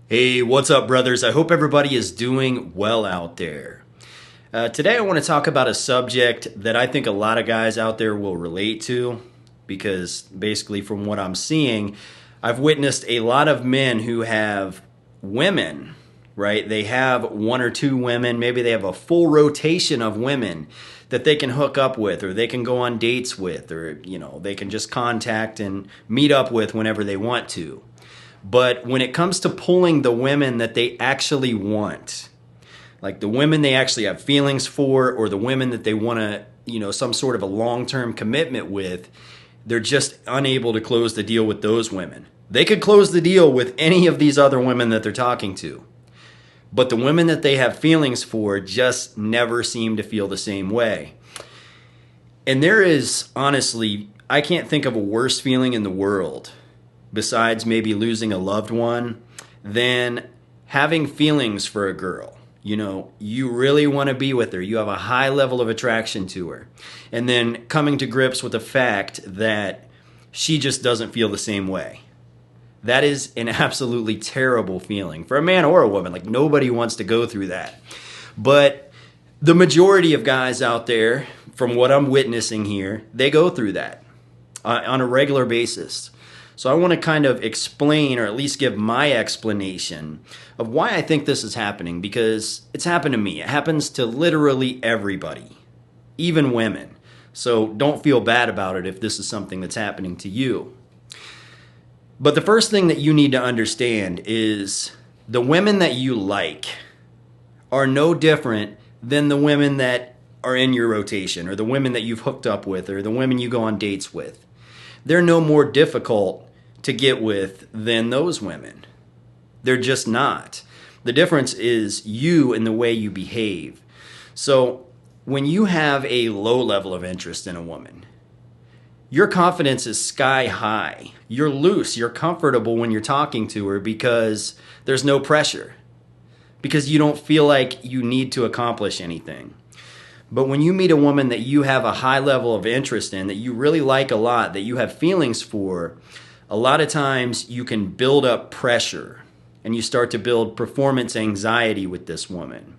Hey, what's up, brothers? I hope everybody is doing well out there. Today, I want to talk about a subject that I think a lot of guys out there will relate to because basically, from what I'm seeing, I've witnessed a lot of men who have women, right? They have one or two women, maybe they have a full rotation of women that they can hook up with or they can go on dates with or, they can just contact and meet up with whenever they want to. But when it comes to pulling the women that they actually want, like the women they actually have feelings for or the women that they want to, some sort of a long-term commitment with, they're just unable to close the deal with those women. They could close the deal with any of these other women that they're talking to. But the women that they have feelings for just never seem to feel the same way. And there is, honestly, I can't think of a worse feeling in the world besides maybe losing a loved one, than having feelings for a girl. You really want to be with her. You have a high level of attraction to her. And then coming to grips with the fact that she just doesn't feel the same way. That is an absolutely terrible feeling for a man or a woman. Like, nobody wants to go through that. But the majority of guys out there, from what I'm witnessing here, they go through that on a regular basis. So I want to kind of explain, or at least give my explanation of why I think this is happening, because it's happened to me. It happens to literally everybody, even women. So don't feel bad about it if this is something that's happening to you. But the first thing that you need to understand is the women that you like are no different than the women that are in your rotation, or the women that you've hooked up with, or the women you go on dates with. They're no more difficult to get with than those women. They're just not. The difference is you and the way you behave. So when you have a low level of interest in a woman, your confidence is sky high. You're loose. You're comfortable when you're talking to her because there's no pressure. Because you don't feel like you need to accomplish anything. But when you meet a woman that you have a high level of interest in, that you really like a lot, that you have feelings for, a lot of times you can build up pressure and you start to build performance anxiety with this woman.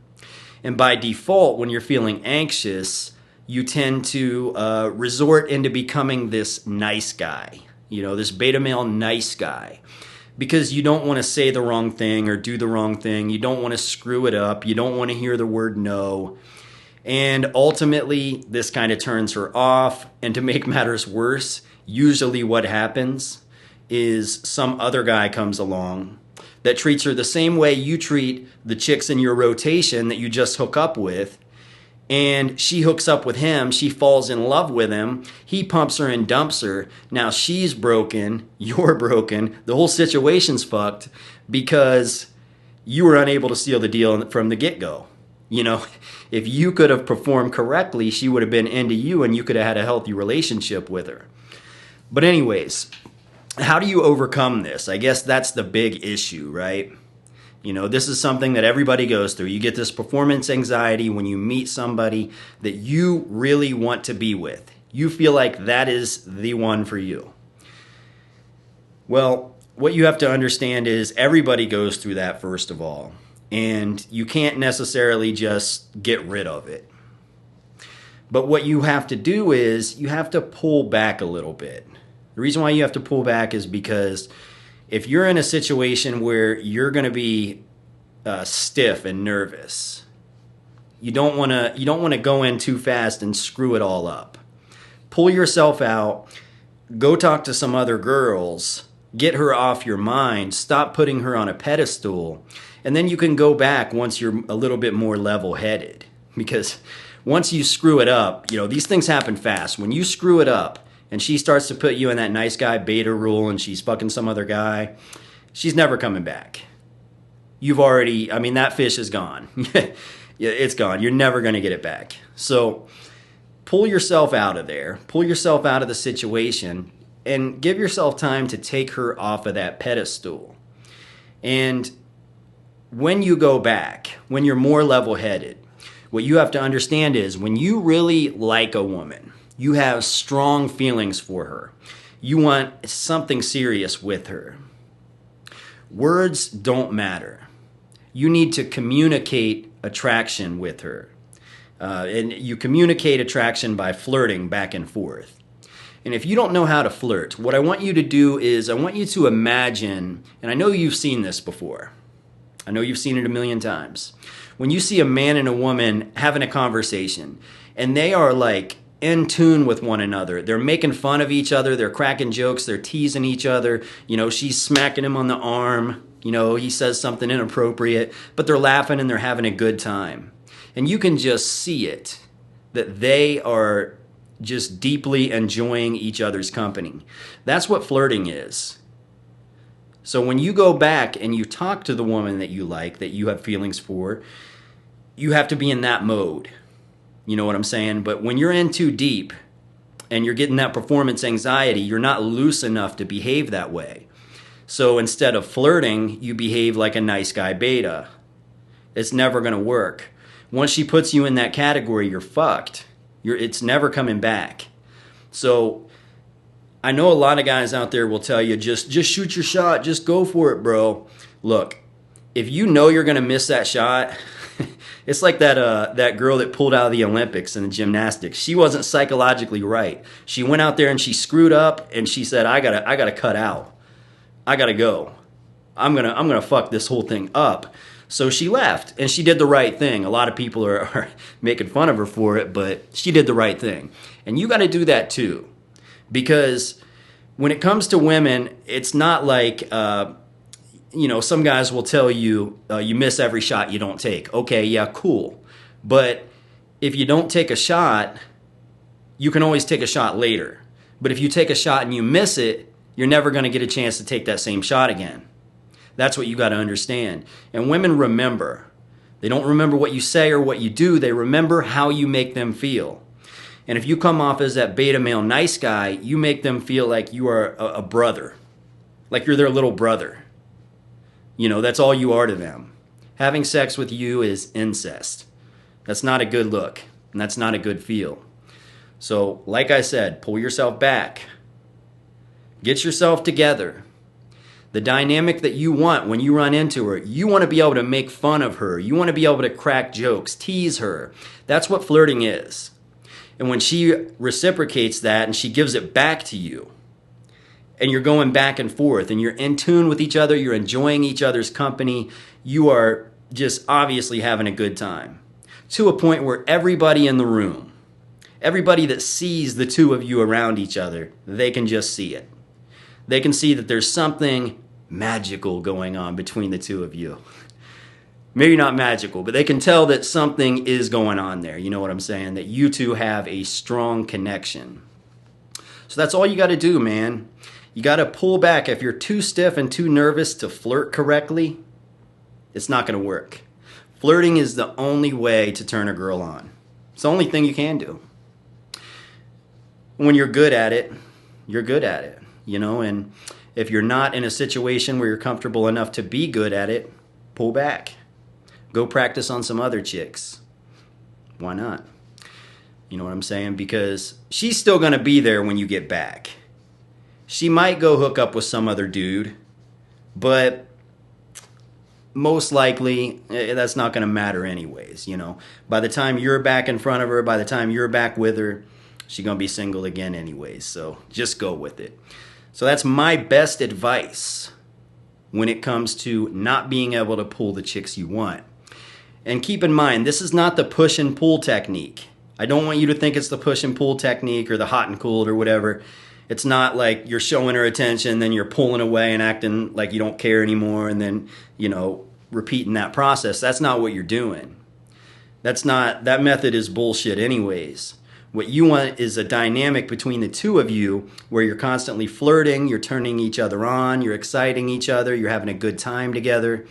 And by default, when you're feeling anxious, you tend to resort into becoming this nice guy, this beta male nice guy. Because you don't want to say the wrong thing or do the wrong thing. You don't want to screw it up. You don't want to hear the word no. And ultimately, this kind of turns her off. And to make matters worse, usually what happens is some other guy comes along that treats her the same way you treat the chicks in your rotation that you just hook up with. And she hooks up with him. She falls in love with him. He pumps her and dumps her. Now she's broken. You're broken. The whole situation's fucked because you were unable to seal the deal from the get-go. If you could have performed correctly, she would have been into you and you could have had a healthy relationship with her. But anyways, how do you overcome this? I guess that's the big issue, right? This is something that everybody goes through. You get this performance anxiety when you meet somebody that you really want to be with. You feel like that is the one for you. Well, what you have to understand is everybody goes through that, first of all. And you can't necessarily just get rid of it. But what you have to do is you have to pull back a little bit. The reason why you have to pull back is because if you're in a situation where you're going to be stiff and nervous, you don't want to go in too fast and screw it all up. Pull yourself out. Go talk to some other girls. Get her off your mind. Stop putting her on a pedestal. And then you can go back once you're a little bit more level-headed. Because once you screw it up, these things happen fast. When you screw it up and she starts to put you in that nice guy beta rule and she's fucking some other guy, she's never coming back. That fish is gone. It's gone. You're never going to get it back. So pull yourself out of there. Pull yourself out of the situation and give yourself time to take her off of that pedestal. And when you go back, when you're more level-headed, what you have to understand is when you really like a woman, you have strong feelings for her, you want something serious with her, Words don't matter. You need to communicate attraction with her. And you communicate attraction by flirting back and forth. And if you don't know how to flirt, what I want you to do is I want you to imagine, and I know you've seen this before. I know you've seen it a million times. When you see a man and a woman having a conversation and they are like in tune with one another, they're making fun of each other, they're cracking jokes, they're teasing each other, she's smacking him on the arm, he says something inappropriate, but they're laughing and they're having a good time. And you can just see it, that they are just deeply enjoying each other's company. That's what flirting is. So when you go back and you talk to the woman that you like, that you have feelings for, you have to be in that mode. You know what I'm saying? But when you're in too deep and you're getting that performance anxiety, you're not loose enough to behave that way. So instead of flirting, you behave like a nice guy beta. It's never going to work. Once she puts you in that category, you're fucked. It's never coming back. So I know a lot of guys out there will tell you, just shoot your shot. Just go for it, bro. Look, if you know you're going to miss that shot, it's like that girl that pulled out of the Olympics in the gymnastics. She wasn't psychologically right. She went out there and she screwed up and she said, I gotta cut out. I gotta go. I'm gonna fuck this whole thing up. So she left and she did the right thing. A lot of people are making fun of her for it, but she did the right thing. And you gotta do that too. Because when it comes to women, it's not like, some guys will tell you, you miss every shot you don't take. Okay, yeah, cool. But if you don't take a shot, you can always take a shot later. But if you take a shot and you miss it, you're never going to get a chance to take that same shot again. That's what you got to understand. And women remember. They don't remember what you say or what you do. They remember how you make them feel. And if you come off as that beta male nice guy, you make them feel like you are a brother. Like you're their little brother. That's all you are to them. Having sex with you is incest. That's not a good look. And that's not a good feel. So, like I said, pull yourself back. Get yourself together. The dynamic that you want when you run into her, you want to be able to make fun of her. You want to be able to crack jokes, tease her. That's what flirting is. And when she reciprocates that and she gives it back to you, and you're going back and forth, and you're in tune with each other, you're enjoying each other's company, you are just obviously having a good time. To a point where everybody in the room, everybody that sees the two of you around each other, they can just see it. They can see that there's something magical going on between the two of you. Maybe not magical, but they can tell that something is going on there. You know what I'm saying? That you two have a strong connection. So that's all you got to do, man. You got to pull back. If you're too stiff and too nervous to flirt correctly, it's not going to work. Flirting is the only way to turn a girl on. It's the only thing you can do. When you're good at it, you're good at it, and if you're not in a situation where you're comfortable enough to be good at it, pull back. Go practice on some other chicks. Why not? You know what I'm saying? Because she's still going to be there when you get back. She might go hook up with some other dude, but most likely that's not going to matter anyways, By the time you're back in front of her, by the time you're back with her, she's going to be single again anyways. So just go with it. So that's my best advice when it comes to not being able to pull the chicks you want. And keep in mind, this is not the push and pull technique. I don't want you to think it's the push and pull technique or the hot and cold or whatever. It's not like you're showing her attention, then you're pulling away and acting like you don't care anymore, and then, repeating that process. That's not what you're doing. That method is bullshit anyways. What you want is a dynamic between the two of you where you're constantly flirting, you're turning each other on, you're exciting each other, you're having a good time together.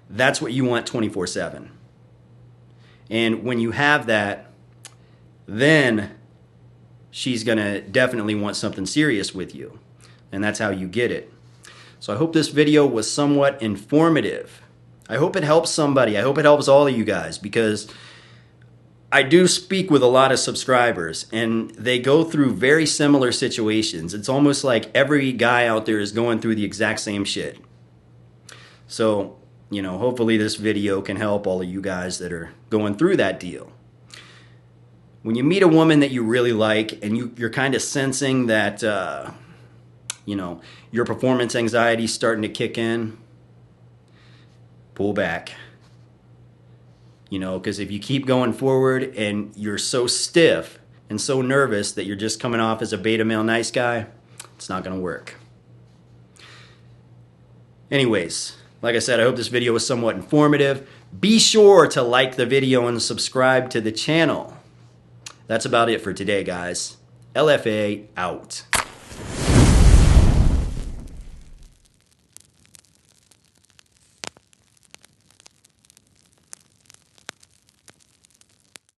That's what you want 24/7. And when you have that, then she's going to definitely want something serious with you. And that's how you get it. So I hope this video was somewhat informative. I hope it helps somebody. I hope it helps all of you guys, because I do speak with a lot of subscribers and they go through very similar situations. It's almost like every guy out there is going through the exact same shit. So, hopefully this video can help all of you guys that are going through that deal. When you meet a woman that you really like and you're kind of sensing that, your performance anxiety is starting to kick in, pull back. Because if you keep going forward and you're so stiff and so nervous that you're just coming off as a beta male nice guy, it's not going to work. Anyways, like I said, I hope this video was somewhat informative. Be sure to like the video and subscribe to the channel. That's about it for today, guys. LFA out.